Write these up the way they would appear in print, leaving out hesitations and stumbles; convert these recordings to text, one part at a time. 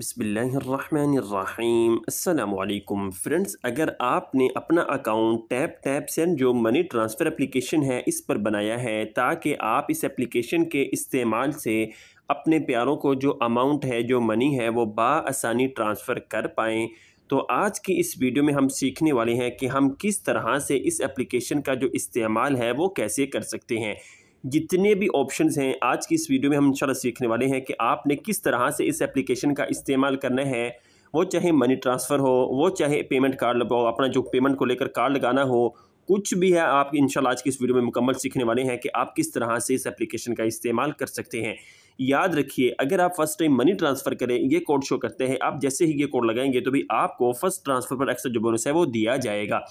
बिस्मिल्लाहिर्रहमानिर्रहीम अस्सलामुअलैकुम फ्रेंड्स, अगर आपने अपना अकाउंट टैप सेंड जो मनी ट्रांसफ़र एप्लीकेशन है इस पर बनाया है ताकि आप इस एप्लीकेशन के इस्तेमाल से अपने प्यारों को जो अमाउंट है, जो मनी है, वो बआसानी ट्रांसफ़र कर पाएँ। तो आज की इस वीडियो में हम सीखने वाले हैं कि हम किस तरह से इस एप्लीकेशन का जो इस्तेमाल है वो कैसे कर सकते हैं। जितने भी ऑप्शंस हैं आज की इस वीडियो में हम इंशाल्लाह सीखने वाले हैं कि आपने किस तरह से इस एप्लीकेशन का इस्तेमाल करना है। वो चाहे मनी ट्रांसफ़र हो, वो चाहे पेमेंट कार्ड लगाओ, अपना जो पेमेंट को लेकर कार्ड लगाना हो, कुछ भी है, आप इंशाल्लाह आज की इस वीडियो में मुकम्मल सीखने वाले हैं कि आप किस तरह से इस एप्लीकेशन का इस्तेमाल कर सकते हैं। याद रखिए, अगर आप फर्स्ट टाइम मनी ट्रांसफ़र करें, ये कोड शो करते हैं, आप जैसे ही ये कोड लगाएंगे तो भी आपको फर्स्ट ट्रांसफ़र पर एक्स्ट्रा जो बोनस है वो दिया जाएगा।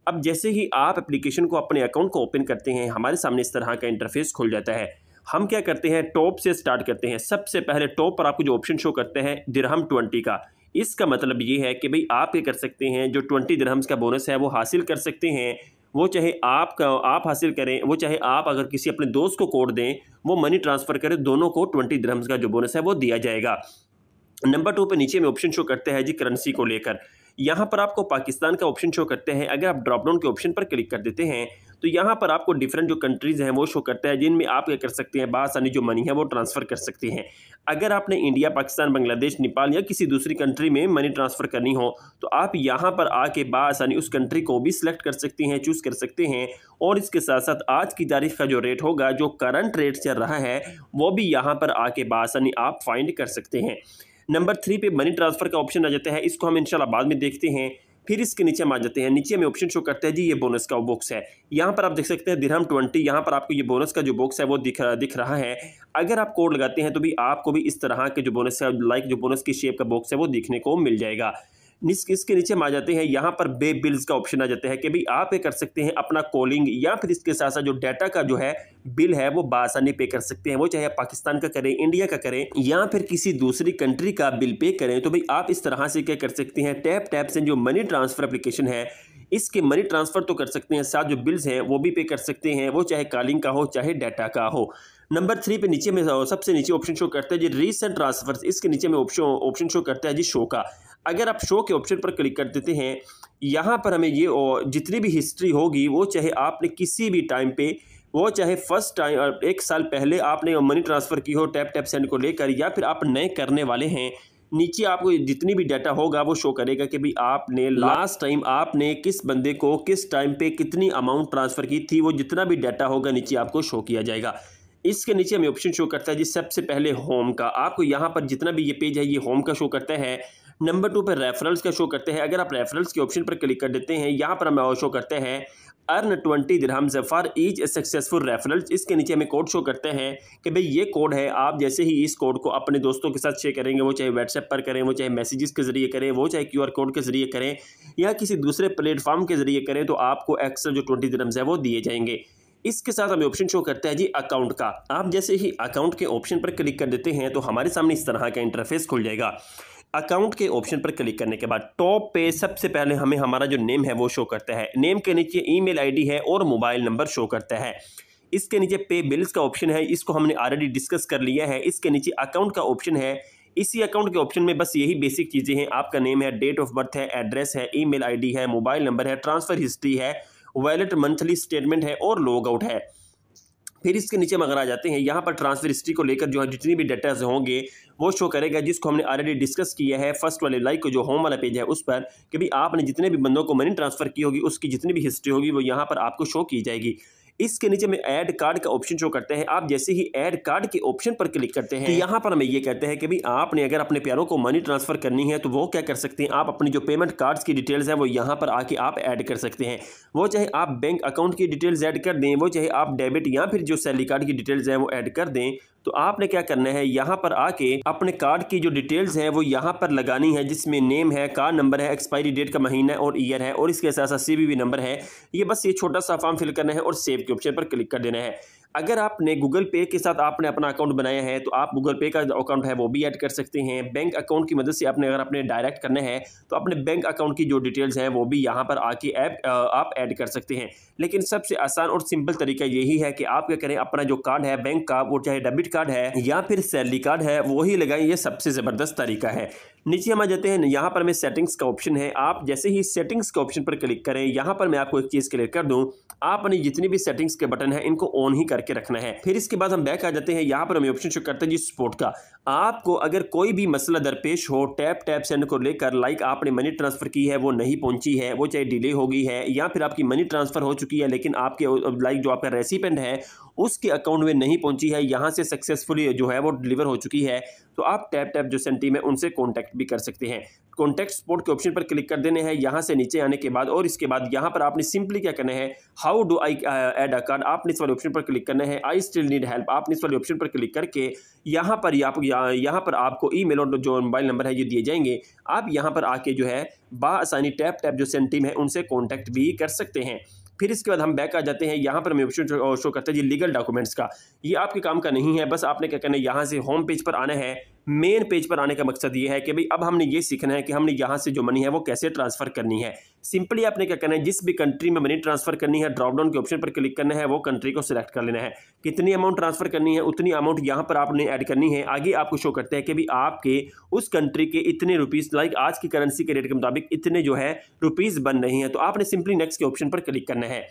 अब जैसे ही आप एप्लीकेशन को अपने अकाउंट को ओपन करते हैं, हमारे सामने इस तरह का इंटरफेस खुल जाता है। हम क्या करते हैं, टॉप से स्टार्ट करते हैं। सबसे पहले टॉप पर आपको जो ऑप्शन शो करते हैं दिरहम 20 का, इसका मतलब ये है कि भाई आप क्या कर सकते हैं, जो 20 दिरहम्स का बोनस है वो हासिल कर सकते हैं। वो चाहे आप हासिल करें, वो चाहे आप अगर किसी अपने दोस्त को कोड दें, वो मनी ट्रांसफ़र करें, दोनों को 20 दिरहम्स का जो बोनस है वो दिया जाएगा। नंबर 2 पे नीचे में ऑप्शन शो करते हैं जी करेंसी को लेकर। यहाँ पर आपको पाकिस्तान का ऑप्शन शो करते हैं। अगर आप ड्रॉप डाउन के ऑप्शन पर क्लिक कर देते हैं तो यहाँ पर आपको डिफरेंट जो कंट्रीज़ हैं वो शो करता है जिनमें आप क्या कर सकते हैं, बआसानी जो मनी है वो ट्रांसफ़र कर सकते हैं। अगर आपने इंडिया, पाकिस्तान, बांग्लादेश, नेपाल या किसी दूसरी कंट्री में मनी ट्रांसफ़र करनी हो तो आप यहाँ पर आके बआसानी उस कंट्री को भी सिलेक्ट कर सकते हैं, चूज़ कर सकते हैं। और इसके साथ साथ आज की तारीख का जो रेट होगा, जो करंट रेट चल रहा है, वो भी यहाँ पर आके बआसानी आप फाइंड कर सकते हैं। नंबर 3 पे मनी ट्रांसफ़र का ऑप्शन आ जाता है, इसको हम इंशाल्लाह बाद में देखते हैं। फिर इसके नीचे हम आ जाते हैं। नीचे में ऑप्शन शो करता है जी ये बोनस का बॉक्स है। यहाँ पर आप देख सकते हैं दिरहम 20, यहाँ पर आपको ये बोनस का जो बॉक्स है वो दिख रहा है। अगर आप कोड लगाते हैं तो भी आपको भी इस तरह के जो बोनस है, लाइक जो बोनस की शेप का बॉक्स है वो देखने को मिल जाएगा। इसके नीचे हम आ जाते हैं, यहाँ पर पे बिल्स का ऑप्शन आ जाता है कि भाई आप पे कर सकते हैं अपना कॉलिंग या फिर इसके साथ साथ जो डाटा का जो है बिल है वो बआसानी पे कर सकते हैं। वो चाहे आप पाकिस्तान का करें, इंडिया का करें या फिर किसी दूसरी कंट्री का बिल पे करें, तो भाई आप इस तरह से क्या कर सकते हैं, टैप से जो मनी ट्रांसफ़र एप्लीकेशन है इसके मनी ट्रांसफ़र तो कर सकते हैं, साथ जो बिल्स हैं वो भी पे कर सकते हैं, वो चाहे कॉलिंग का हो चाहे डाटा का हो। नंबर 3 पे नीचे में सबसे नीचे ऑप्शन शो करता है जी रीसेंट ट्रांसफर्स, इसके नीचे में ऑप्शन शो करता है जी शो का। अगर आप शो के ऑप्शन पर क्लिक कर देते हैं, यहाँ पर हमें ये जितनी भी हिस्ट्री होगी, वो चाहे आपने किसी भी टाइम पे, वो चाहे फर्स्ट टाइम 1 साल पहले आपने मनी ट्रांसफ़र की हो टैप सेंड को लेकर, या फिर आप नए करने वाले हैं, नीचे आपको जितनी भी डाटा होगा वो शो करेगा कि भाई आपने लास्ट टाइम आपने किस बंदे को किस टाइम पे कितनी अमाउंट ट्रांसफ़र की थी, वो जितना भी डाटा होगा नीचे आपको शो किया जाएगा। इसके नीचे हमें ऑप्शन शो करता है जी सबसे पहले होम का। आपको यहाँ पर जितना भी ये पेज है ये होम का शो करता है। नंबर 2 पे रेफरल्स का शो करते हैं। अगर आप रेफरल्स के ऑप्शन पर क्लिक कर देते हैं, यहाँ पर हमें शो करते हैं earn 20 dirhams for each successful referrals. इसके नीचे हमें कोड शो करते हैं कि भाई ये कोड है, आप जैसे ही इस कोड को अपने दोस्तों के साथ शेयर करेंगे, वो चाहे व्हाट्सएप पर करें, वो चाहे मैसेजेस के ज़रिए करें, वो चाहे QR कोड के ज़रिए करें या किसी दूसरे प्लेटफॉर्म के ज़रिए करें, तो आपको एक्स्ट्रा जो 20 दिरहम्स है वो दिए जाएंगे। इसके साथ हमें ऑप्शन शो करता है जी अकाउंट का। आप जैसे ही अकाउंट के ऑप्शन पर क्लिक कर देते हैं तो हमारे सामने इस तरह का इंटरफेस खुल जाएगा। अकाउंट के ऑप्शन पर क्लिक करने के बाद टॉप पे सबसे पहले हमें हमारा जो नेम है वो शो करता है। नेम के नीचे ईमेल आईडी है और मोबाइल नंबर शो करता है। इसके नीचे पे बिल्स का ऑप्शन है, इसको हमने ऑलरेडी डिस्कस कर लिया है। इसके नीचे अकाउंट का ऑप्शन है। इसी अकाउंट के ऑप्शन में बस यही बेसिक चीज़ें हैं, आपका नेम है, डेट ऑफ बर्थ है, एड्रेस है, ईमेल आईडी है, मोबाइल नंबर है, ट्रांसफ़र हिस्ट्री है, वैलेट मंथली स्टेटमेंट है और लॉग आउट है। फिर इसके नीचे हम अगर आ जाते हैं, यहाँ पर ट्रांसफर हिस्ट्री को लेकर जो है जितनी भी डाटा होंगे वो शो करेगा, जिसको हमने ऑलरेडी डिस्कस किया है फर्स्ट वाले लाइक जो होम वाला पेज है उस पर, कि भाई आपने जितने भी बंदों को मनी ट्रांसफ़र की होगी उसकी जितनी भी हिस्ट्री होगी वो यहाँ पर आपको शो की जाएगी। इसके नीचे में ऐड कार्ड का ऑप्शन शो करते हैं। आप जैसे ही ऐड कार्ड के ऑप्शन पर क्लिक करते हैं, यहाँ पर हमें ये कहते हैं कि भाई आपने अगर अपने प्यारों को मनी ट्रांसफ़र करनी है तो वो क्या कर सकते हैं, आप अपनी जो पेमेंट कार्ड्स की डिटेल्स है वो यहाँ पर आके आप ऐड कर सकते हैं। वो चाहे आप बैंक अकाउंट की डिटेल्स ऐड कर दें, वो चाहे आप डेबिट या फिर जो सैलरी कार्ड की डिटेल्स है वो ऐड कर दें, तो आपने क्या करना है, यहाँ पर आके अपने कार्ड की जो डिटेल्स है वो यहाँ पर लगानी है, जिसमें नेम है, कार्ड नंबर है, एक्सपायरी डेट का महीना और ईयर है और इसके साथ साथ CVV नंबर है। ये बस ये छोटा सा फॉर्म फिल करना है और सेव के ऑप्शन पर क्लिक कर देना है। अगर आपने गूगल पे के साथ आपने अपना अकाउंट बनाया है तो आप गूगल पे का जो अकाउंट है वो भी ऐड कर सकते हैं। बैंक अकाउंट की मदद से आपने अगर अपने डायरेक्ट करना है तो अपने बैंक अकाउंट की जो डिटेल्स हैं वो भी यहाँ पर आके आप ऐड कर सकते हैं। लेकिन सबसे आसान और सिंपल तरीका यही है कि आप क्या करें, अपना जो कार्ड है बैंक का, वो चाहे डेबिट कार्ड है या फिर सैलरी कार्ड है, वो ही लगाएं। ये सबसे ज़बरदस्त तरीका है। नीचे हम आ जाते हैं, यहाँ पर में सेटिंग्स का ऑप्शन है। आप जैसे ही सेटिंग्स के ऑप्शन पर क्लिक करें, यहाँ पर मैं आपको एक चीज़ क्लियर कर दूं, आपने जितनी भी सेटिंग्स के बटन है इनको ऑन ही करके रखना है। फिर इसके बाद हम बैक आ जाते हैं, यहाँ पर हमें ऑप्शन शो करते हैं जी सपोर्ट का। आपको अगर कोई भी मसला दरपेश हो टैप सेंड को लेकर, लाइक आपने मनी ट्रांसफर की है वो नहीं पहुंची है, वो चाहे डिले हो गई है, या फिर आपकी मनी ट्रांसफर हो चुकी है लेकिन आपके लाइक जो आपका रेसिपेंट है उसके अकाउंट में नहीं पहुंची है, यहाँ से सक्सेसफुली जो है वो डिलीवर हो चुकी है, तो आप टैप जो सेंड टीम है उनसे कॉन्टैक्ट भी कर सकते हैं। कॉन्टैक्ट सपोर्ट के ऑप्शन पर क्लिक कर देने हैं यहाँ से नीचे आने के बाद, और इसके बाद यहाँ पर आपने सिंपली क्या करना है, how do I add a card, आपने इस वाले ऑप्शन पर क्लिक करना है। आई स्टिल नीड हेल्प, आपने इस वाले ऑप्शन पर क्लिक करके यहाँ पर यहाँ पर आपको ईमेल और जो मोबाइल नंबर है ये दिए जाएंगे। आप यहाँ पर आके जो है बाआसानी टैप जो सेंड टीम है उनसे कॉन्टैक्ट भी कर सकते हैं। फिर इसके बाद हम बैक आ जाते हैं, यहाँ पर हमें ऑप्शन शो करता है जी लीगल डॉक्यूमेंट्स का। ये आपके काम का नहीं है, बस आपने क्या करना है, यहाँ से होम पेज पर आना है। मेन पेज पर आने का मकसद ये है कि भाई अब हमने ये सीखना है कि हमने यहाँ से जो मनी है वो कैसे ट्रांसफर करनी है। सिंपली आपने क्या करना है, जिस भी कंट्री में मनी ट्रांसफर करनी है ड्रॉप डाउन के ऑप्शन पर क्लिक करना है, वो कंट्री को सिलेक्ट कर लेना है। कितनी अमाउंट ट्रांसफर करनी है उतनी अमाउंट यहाँ पर आपने ऐड करनी है। आगे आपको शो करते हैं कि भाई आपके उस कंट्री के इतने रुपीज़, लाइक आज की करेंसी के रेट के मुताबिक इतने जो है रुपीज़ बन रही हैं। तो आपने सिंपली नेक्स्ट के ऑप्शन पर क्लिक करना है।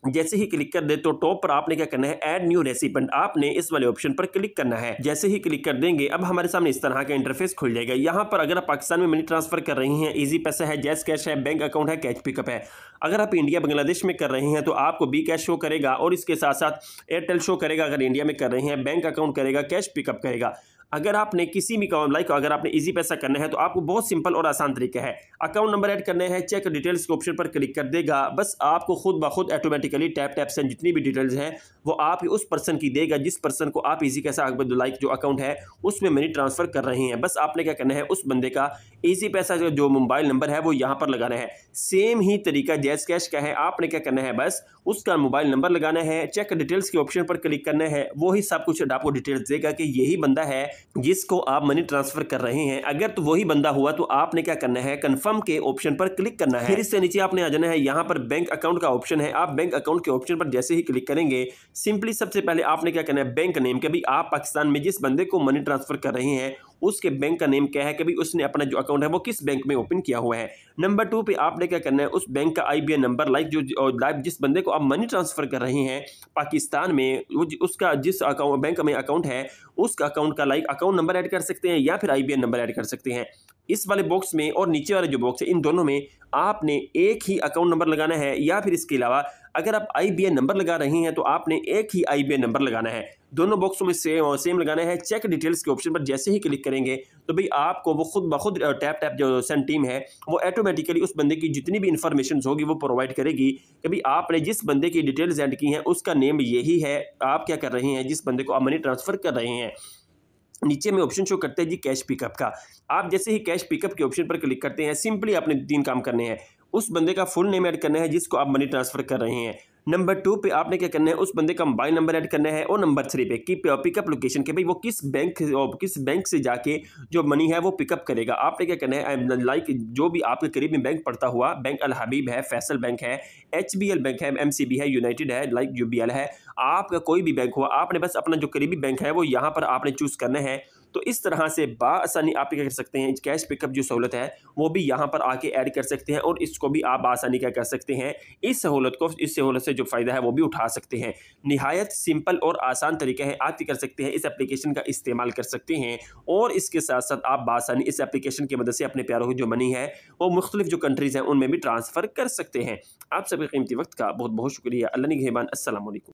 जैसे ही क्लिक कर दे तो टॉप पर आपने क्या करना है, ऐड न्यू रेसिपेंट, आपने इस वाले ऑप्शन पर क्लिक करना है। जैसे ही क्लिक कर देंगे अब हमारे सामने इस तरह का इंटरफेस खुल जाएगा। यहाँ पर अगर आप पाकिस्तान में मनी ट्रांसफर कर रही हैं, इजी पैसा है, जैस कैश है, बैंक अकाउंट है, कैश पिकअप है। अगर आप इंडिया बांग्लादेश में कर रहे हैं तो आपको बी कैश शो करेगा और इसके साथ साथ एयरटेल शो करेगा। अगर इंडिया में कर रहे हैं बैंक अकाउंट करेगा, कैश पिकअप करेगा। अगर आपने किसी भी लाइक अगर आपने इजी पैसा करना है तो आपको बहुत सिंपल और आसान तरीका है, अकाउंट नंबर ऐड करना है, चेक डिटेल्स के ऑप्शन पर क्लिक कर देगा, बस आपको खुद ब खुद ऑटोमेटिकली टैप से जितनी भी डिटेल्स हैं वो आप ही उस पर्सन की देगा जिस पर्सन को आप इजी पैसा लाइक जो अकाउंट है उसमें मनी ट्रांसफर कर रहे हैं। बस आपने क्या करना है, उस बंदे का इजी पैसा जो मोबाइल नंबर है वो यहाँ पर लगाना है। सेम ही तरीका जैस कैश का है, आपने क्या करना है, बस उसका मोबाइल नंबर लगाना है, चेक डिटेल्स के ऑप्शन पर क्लिक करना है, वो ही सब कुछ आपको डिटेल्स देगा कि यही बंदा है जिसको आप मनी ट्रांसफर कर रहे हैं। अगर तो वही बंदा हुआ तो आपने क्या करना है, कंफर्म के ऑप्शन पर क्लिक करना है। फिर इससे नीचे आपने आ जाना है, यहाँ पर बैंक अकाउंट का ऑप्शन है। आप बैंक अकाउंट के ऑप्शन पर जैसे ही क्लिक करेंगे, सिंपली सबसे पहले आपने क्या करना है, बैंक नेम के भी आप पाकिस्तान में जिस बंदे को मनी ट्रांसफर कर रहे हैं उसके बैंक का नेम क्या है कि भाई उसने अपना जो अकाउंट है वो किस बैंक में ओपन किया हुआ है। नंबर 2 पे आपने क्या करना है, उस बैंक का IBN नंबर, लाइक जो लाइक जिस बंदे को आप मनी ट्रांसफर कर रहे हैं पाकिस्तान में, उसका जिस अकाउंट बैंक में अकाउंट है उसका अकाउंट का लाइक अकाउंट नंबर ऐड कर सकते हैं या फिर IBN नंबर ऐड कर सकते हैं। इस वाले बॉक्स में और नीचे वाले जो बॉक्स है इन दोनों में आपने एक ही अकाउंट नंबर लगाना है, या फिर इसके अलावा अगर आप IBN नंबर लगा रहे हैं तो आपने एक ही IBN नंबर लगाना है। दोनों बॉक्सों में सेम लगाना है। चेक डिटेल्स के ऑप्शन पर जैसे ही क्लिक करेंगे तो भाई आपको वो खुद ब खुद टैप जो सेंड टीम है वो ऑटोमेटिकली उस बंदे की जितनी भी इंफॉर्मेशन होगी वो प्रोवाइड करेगी कि भाई आपने जिस बंदे की डिटेल्स ऐड की हैं उसका नेम यही है, आप क्या कर रहे हैं, जिस बंदे को आप मनी ट्रांसफर कर रहे हैं। नीचे में ऑप्शन शो करते हैं जी कैश पिकअप का। आप जैसे ही कैश पिकअप के ऑप्शन पर क्लिक करते हैं, सिंपली आपने 3 काम करने हैं। उस बंदे का फुल नेम ऐड करना है जिसको आप मनी ट्रांसफर कर रहे हैं। नंबर 2 पे आपने क्या करना है, उस बंदे का मोबाइल नंबर ऐड करना है। और नंबर 3 पे की पिकअप लोकेशन के भाई वो किस बैंक से जाके जो मनी है वो पिकअप करेगा। आपने क्या करना है, लाइक जो भी आपके करीब में बैंक पड़ता हुआ, बैंक अल हबीब है, फैसल बैंक है, HBL बैंक है, MCB है, यूनाइटेड है, लाइक UBL है, आपका कोई भी बैंक हुआ, आपने बस अपना जो करीबी बैंक है वो यहाँ पर आपने चूज़ करना है। तो इस तरह से बाआसानी आप क्या कर सकते हैं, कैश पिकअप जो सहूलत है वो भी यहाँ पर आके ऐड कर सकते हैं और इसको भी आप आसानी क्या कर सकते हैं, इस सहूलत से जो फ़ायदा है वो भी उठा सकते हैं। निहायत सिंपल और आसान तरीका है, आप कर सकते हैं, इस एप्लीकेशन का इस्तेमाल कर सकते हैं और इसके साथ साथ आप बाआसानी इस एप्लीकेशन की मदद से अपने प्यारों की जो मनी है वो मुख्तलिफ जो कंट्रीज़ हैं उनमें भी ट्रांसफ़र कर सकते हैं। आप सभी कीमती वक्त का बहुत बहुत शुक्रिया। अल्लाह निगहबान। अस्सलाम वालेकुम।